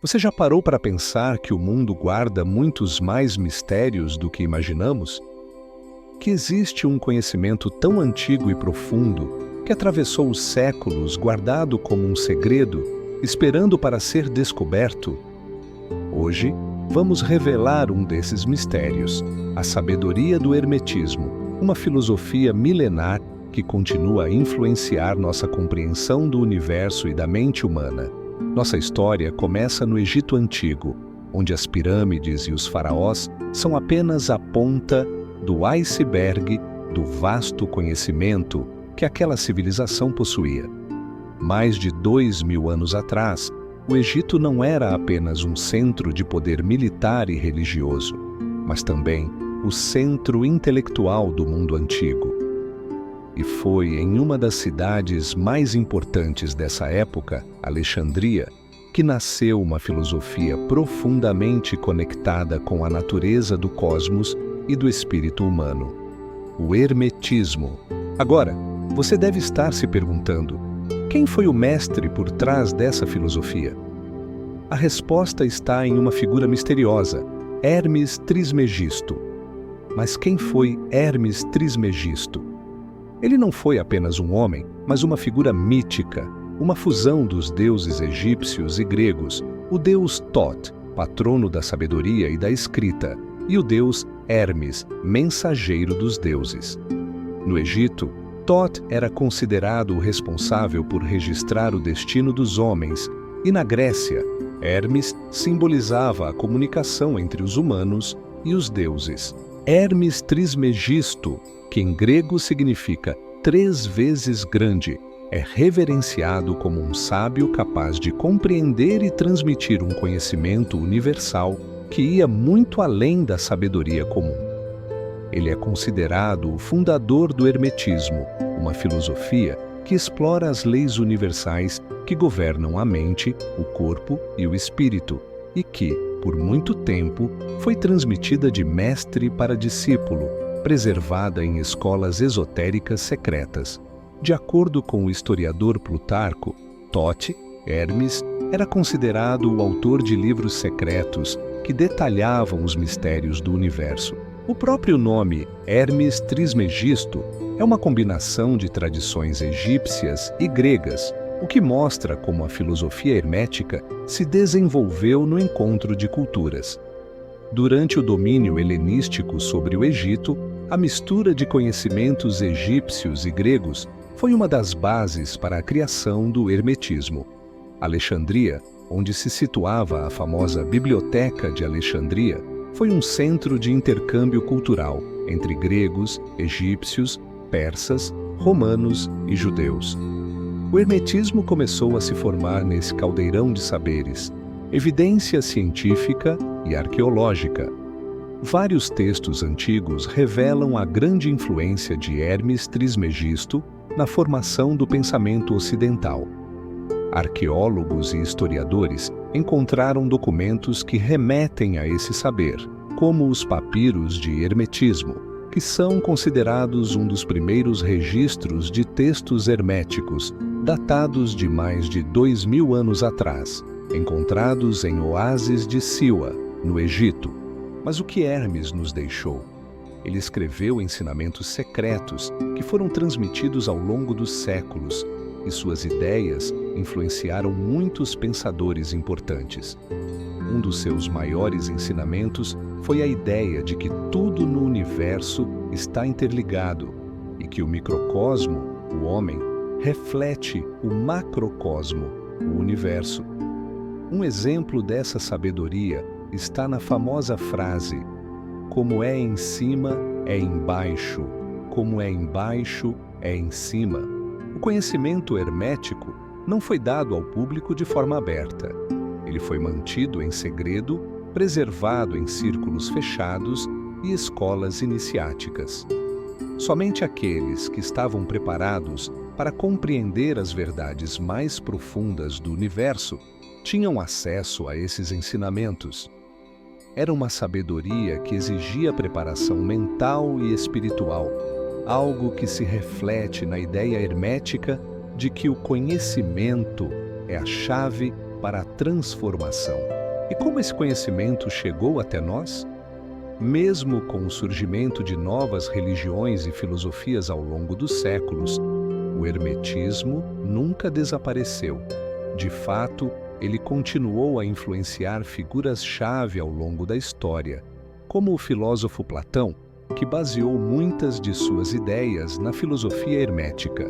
Você já parou para pensar que o mundo guarda muitos mais mistérios do que imaginamos? Que existe um conhecimento tão antigo e profundo que atravessou os séculos guardado como um segredo, esperando para ser descoberto? Hoje, vamos revelar um desses mistérios, a sabedoria do hermetismo, uma filosofia milenar que continua a influenciar nossa compreensão do universo e da mente humana. Nossa história começa no Egito Antigo, onde as pirâmides e os faraós são apenas a ponta do iceberg do vasto conhecimento que aquela civilização possuía. Mais de 2000 anos atrás, o Egito não era apenas um centro de poder militar e religioso, mas também o centro intelectual do mundo antigo. E foi em uma das cidades mais importantes dessa época, Alexandria, que nasceu uma filosofia profundamente conectada com a natureza do cosmos e do espírito humano, o hermetismo. Agora, você deve estar se perguntando, quem foi o mestre por trás dessa filosofia? A resposta está em uma figura misteriosa, Hermes Trismegisto. Mas quem foi Hermes Trismegisto? Ele não foi apenas um homem, mas uma figura mítica, uma fusão dos deuses egípcios e gregos, o deus Thoth, patrono da sabedoria e da escrita, e o deus Hermes, mensageiro dos deuses. No Egito, Thoth era considerado o responsável por registrar o destino dos homens, e na Grécia, Hermes simbolizava a comunicação entre os humanos e os deuses. Hermes Trismegisto, que em grego significa 3 vezes grande, é reverenciado como um sábio capaz de compreender e transmitir um conhecimento universal que ia muito além da sabedoria comum. Ele é considerado o fundador do hermetismo, uma filosofia que explora as leis universais que governam a mente, o corpo e o espírito, e que, por muito tempo, foi transmitida de mestre para discípulo, preservada em escolas esotéricas secretas. De acordo com o historiador Plutarco, Thoth, Hermes, era considerado o autor de livros secretos que detalhavam os mistérios do universo. O próprio nome Hermes Trismegisto é uma combinação de tradições egípcias e gregas, o que mostra como a filosofia hermética se desenvolveu no encontro de culturas. Durante o domínio helenístico sobre o Egito, a mistura de conhecimentos egípcios e gregos foi uma das bases para a criação do hermetismo. Alexandria, onde se situava a famosa Biblioteca de Alexandria, foi um centro de intercâmbio cultural entre gregos, egípcios, persas, romanos e judeus. O hermetismo começou a se formar nesse caldeirão de saberes, evidência científica e arqueológica. Vários textos antigos revelam a grande influência de Hermes Trismegisto na formação do pensamento ocidental. Arqueólogos e historiadores encontraram documentos que remetem a esse saber, como os papiros de hermetismo, que são considerados um dos primeiros registros de textos herméticos, datados de mais de 2000 anos atrás, encontrados em oásis de Siwa, no Egito. Mas o que Hermes nos deixou? Ele escreveu ensinamentos secretos que foram transmitidos ao longo dos séculos, e suas ideias influenciaram muitos pensadores importantes. Um dos seus maiores ensinamentos foi a ideia de que tudo no universo está interligado e que o microcosmo, o homem, reflete o macrocosmo, o universo. Um exemplo dessa sabedoria está na famosa frase: como é em cima, é embaixo, como é embaixo, é em cima. O conhecimento hermético não foi dado ao público de forma aberta. Ele foi mantido em segredo, preservado em círculos fechados e escolas iniciáticas. Somente aqueles que estavam preparados para compreender as verdades mais profundas do universo tinham acesso a esses ensinamentos. Era uma sabedoria que exigia preparação mental e espiritual, algo que se reflete na ideia hermética de que o conhecimento é a chave para a transformação. E como esse conhecimento chegou até nós? Mesmo com o surgimento de novas religiões e filosofias ao longo dos séculos, o hermetismo nunca desapareceu. De fato, ele continuou a influenciar figuras-chave ao longo da história, como o filósofo Platão, que baseou muitas de suas ideias na filosofia hermética.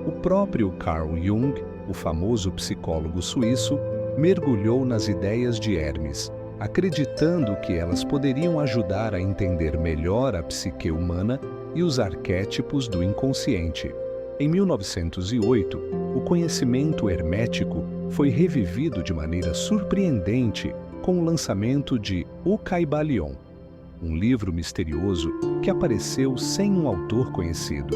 O próprio Carl Jung, o famoso psicólogo suíço, mergulhou nas ideias de Hermes, acreditando que elas poderiam ajudar a entender melhor a psique humana e os arquétipos do inconsciente. Em 1908, o conhecimento hermético foi revivido de maneira surpreendente com o lançamento de O Caibalion, um livro misterioso que apareceu sem um autor conhecido.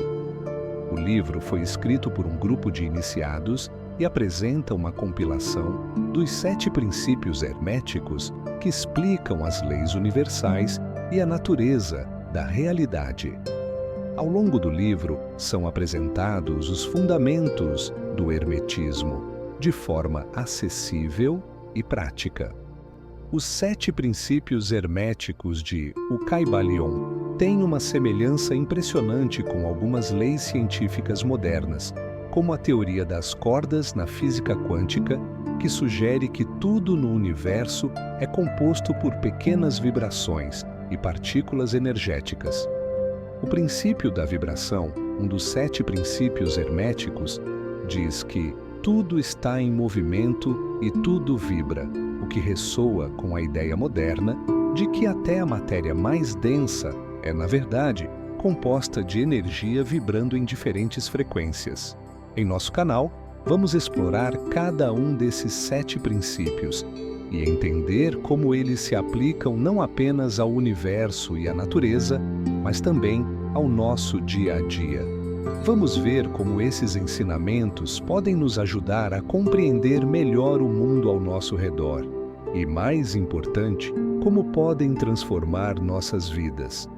O livro foi escrito por um grupo de iniciados e apresenta uma compilação dos 7 princípios herméticos que explicam as leis universais e a natureza da realidade. Ao longo do livro, são apresentados os fundamentos do hermetismo, de forma acessível e prática. Os 7 princípios herméticos de O Caibalion têm uma semelhança impressionante com algumas leis científicas modernas, como a teoria das cordas na física quântica, que sugere que tudo no universo é composto por pequenas vibrações e partículas energéticas. O princípio da vibração, um dos 7 princípios herméticos, diz que tudo está em movimento e tudo vibra, o que ressoa com a ideia moderna de que até a matéria mais densa é, na verdade, composta de energia vibrando em diferentes frequências. Em nosso canal, vamos explorar cada um desses 7 princípios e entender como eles se aplicam não apenas ao universo e à natureza, mas também ao nosso dia a dia. Vamos ver como esses ensinamentos podem nos ajudar a compreender melhor o mundo ao nosso redor e, mais importante, como podem transformar nossas vidas.